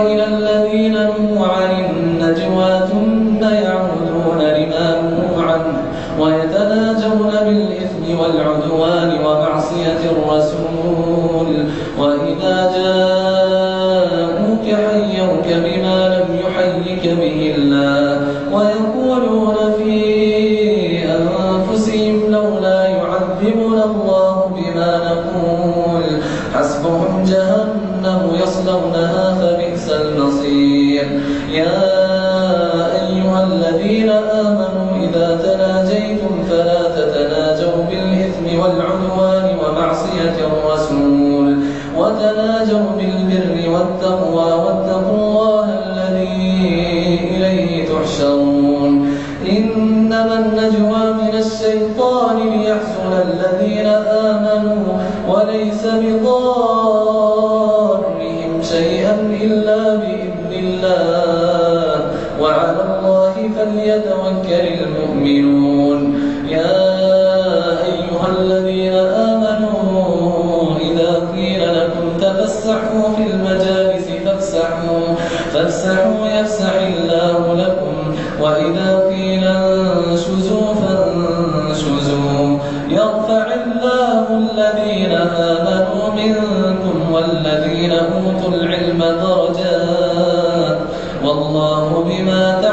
إلى الذين نهوا عن النجوى ثم يعودون لما نهوا عنه ويتناجون بالإثم والعدوان ومعصية الرسول وإذا جاءوك حيوك بما لم يحيك به الله ويقولون في أنفسهم لولا يعذبنا الله بما نقول حسبهم جهنم يصلونها فبئس المصير. يا أيها الذين آمنوا إذا تناجيتم فلا تتناجوا بالإثم والعدوان ومعصية الرسول وتناجوا بالبر والتقوى واتقوا الله الذي إليه تحشرون. إنما النجوى من الشيطان ليحزن الذين آمنوا وليس بضارهم شيئا إلا بإذن الله وعلى الله فليتوكل المؤمنون. يا أيها الذين آمنوا إذا قيل لكم تفسحوا في المجالس فافسحوا يفسح الله لكم وإذا قيل انشزوا فانشزوا يرفع الله الذين آمنوا منكم والذين أوتوا العلم درجات والله بما تعملون